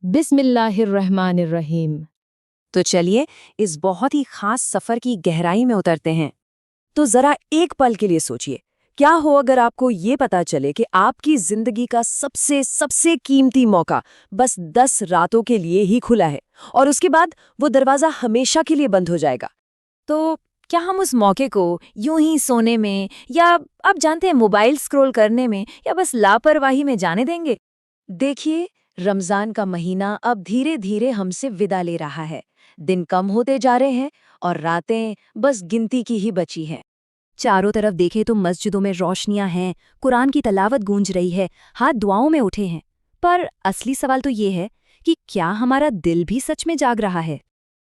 बिस्मिल्लाहिर्रहमानिर्रहीम। तो चलिए इस बहुत ही खास सफर की गहराई में उतरते हैं। तो जरा एक पल के लिए सोचिए, क्या हो अगर आपको ये पता चले कि आपकी जिंदगी का सबसे सबसे कीमती मौका बस 10 रातों के लिए ही खुला है और उसके बाद वो दरवाजा हमेशा के लिए बंद हो जाएगा। तो क्या हम उस मौके को यूं ही सोने में, या आप जानते हैं मोबाइल स्क्रॉल करने में, या बस लापरवाही में जाने देंगे? देखिए, रमजान का महीना अब धीरे धीरे हमसे विदा ले रहा है। दिन कम होते जा रहे हैं और रातें बस गिनती की ही बची हैं। चारों तरफ देखें तो मस्जिदों में रोशनियां हैं, कुरान की तलावत गूंज रही है, हाथ दुआओं में उठे हैं। पर असली सवाल तो ये है कि क्या हमारा दिल भी सच में जाग रहा है?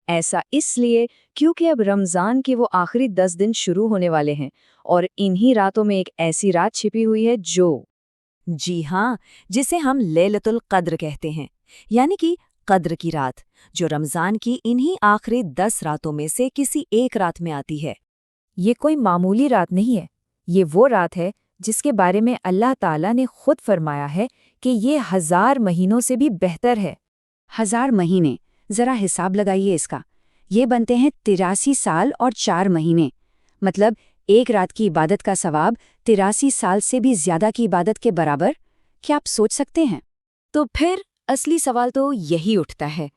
ऐसा इसलिए क्योंकि अब रमजान के वो आखिरी 10 दिन शुरू होने वाले हैं और इन्हीं रातों में एक ऐसी रात छिपी हुई है जो, जी हाँ, जिसे हम लैलतुल क़द्र कहते हैं, यानी कि क़द्र की रात, जो रमजान की इन्हीं आखिरी 10 रातों में से किसी एक रात में आती है। ये कोई मामूली रात नहीं है, ये वो रात है जिसके बारे में अल्लाह ताला ने खुद फरमाया है कि ये 1000 महीनों से भी बेहतर है। 1000 महीने, जरा हिसाब लगाइए इसका। ये बनते हैं 83 साल और 4 महीने। मतलब एक रात की इबादत का सवाब 83 साल से भी ज्यादा की इबादत के बराबर। क्या आप सोच सकते हैं? तो फिर असली सवाल तो यही उठता है,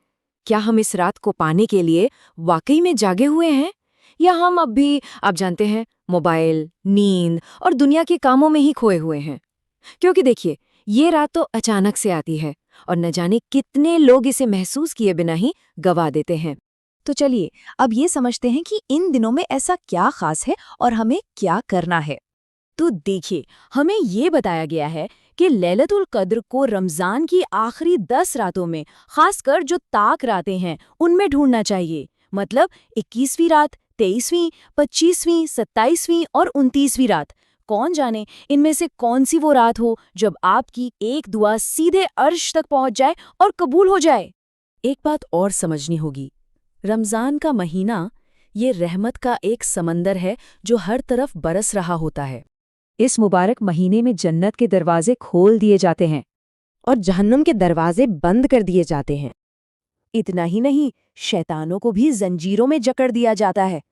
क्या हम इस रात को पाने के लिए वाकई में जागे हुए हैं, या हम अब भी, आप जानते हैं, मोबाइल, नींद और दुनिया के कामों में ही खोए हुए हैं? क्योंकि देखिए, ये रात तो अचानक से आती है और न जाने कितने लोग इसे महसूस किए बिना ही गवा देते हैं। तो चलिए अब ये समझते हैं कि इन दिनों में ऐसा क्या खास है और हमें क्या करना है। तो देखिए, हमें ये बताया गया है कि लैलतुल क़द्र को रमज़ान की आखिरी 10 रातों में, खासकर जो ताक रातें हैं, उनमें ढूंढना चाहिए। मतलब 21वीं रात, 23वीं, 25वीं, 27वीं और 29वीं रात। कौन जाने इनमें से कौन सी वो रात हो जब आपकी एक दुआ सीधे अर्श तक पहुंच जाए और कबूल हो जाए। एक बात और समझनी होगी, रमज़ान का महीना ये रहमत का एक समंदर है जो हर तरफ बरस रहा होता है। इस मुबारक महीने में जन्नत के दरवाजे खोल दिए जाते हैं और जहन्नुम के दरवाजे बंद कर दिए जाते हैं। इतना ही नहीं, शैतानों को भी जंजीरों में जकड़ दिया जाता है।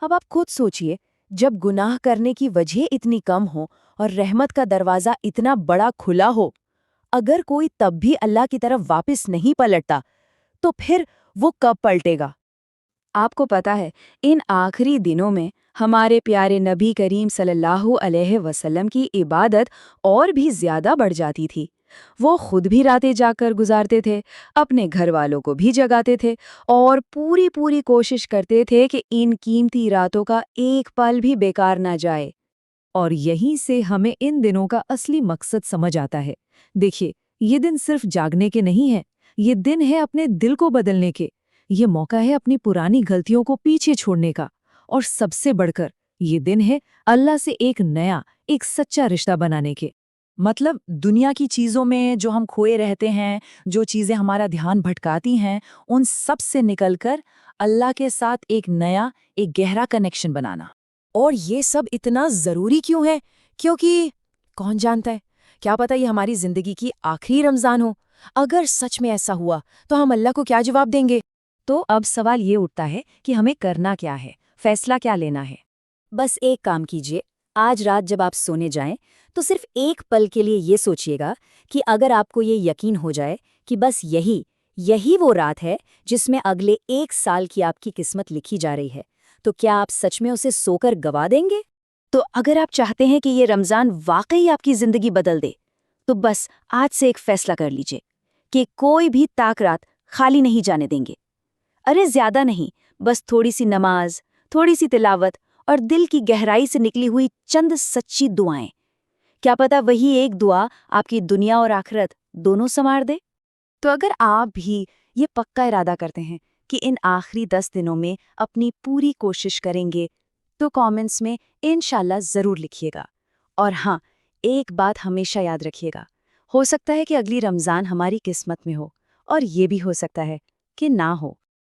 अब आप खुद सोचिए, जब गुनाह करने की वजह इतनी कम हो और रहमत का दरवाज़ा इतना बड़ा खुला हो, अगर कोई तब भी अल्लाह की तरफ वापस नहीं पलटता, तो फिर वो कब पलटेगा? आपको पता है, इन आखिरी दिनों में हमारे प्यारे नबी करीम सल्लल्लाहु अलैहि वसल्लम की इबादत और भी ज्यादा बढ़ जाती थी। वो खुद भी रातें जाकर गुजारते थे, अपने घर वालों को भी जगाते थे और पूरी पूरी कोशिश करते थे कि इन कीमती रातों का एक पल भी बेकार ना जाए। और यहीं से हमें इन दिनों का असली मकसद समझ आता है। देखिए, ये दिन सिर्फ जागने के नहीं है, ये दिन है अपने दिल को बदलने के। ये मौका है अपनी पुरानी गलतियों को पीछे छोड़ने का, और सबसे बढ़कर ये दिन है अल्लाह से एक नया, एक सच्चा रिश्ता बनाने के। मतलब दुनिया की चीज़ों में जो हम खोए रहते हैं, जो चीज़ें हमारा ध्यान भटकाती हैं, उन सब से निकलकर अल्लाह के साथ एक नया, एक गहरा कनेक्शन बनाना। और ये सब इतना ज़रूरी क्यों है? क्योंकि कौन जानता है, क्या पता ये हमारी ज़िंदगी की आखिरी रमज़ान हो। अगर सच में ऐसा हुआ तो हम अल्लाह को क्या जवाब देंगे? तो अब सवाल ये उठता है कि हमें करना क्या है, फैसला क्या लेना है। बस एक काम कीजिए, आज रात जब आप सोने जाएं, तो सिर्फ एक पल के लिए ये सोचिएगा कि अगर आपको ये यकीन हो जाए कि बस यही यही वो रात है जिसमें अगले 1 साल की आपकी किस्मत लिखी जा रही है, तो क्या आप सच में उसे सोकर गवा देंगे? तो अगर आप चाहते हैं कि ये रमज़ान वाकई आपकी ज़िंदगी बदल दे, तो बस आज से एक फैसला कर लीजिए कि कोई भी ताक रात खाली नहीं जाने देंगे। अरे ज्यादा नहीं, बस थोड़ी सी नमाज, थोड़ी सी तिलावत और दिल की गहराई से निकली हुई चंद सच्ची दुआएं। क्या पता वही एक दुआ आपकी दुनिया और आखिरत दोनों संवार दे। तो अगर आप भी ये पक्का इरादा करते हैं कि इन आखिरी 10 दिनों में अपनी पूरी कोशिश करेंगे, तो कमेंट्स में इंशाल्लाह ज़रूर लिखिएगा। और हाँ, एक बात हमेशा याद रखिएगा, हो सकता है कि अगली रमज़ान हमारी किस्मत में हो, और ये भी हो सकता है कि ना हो।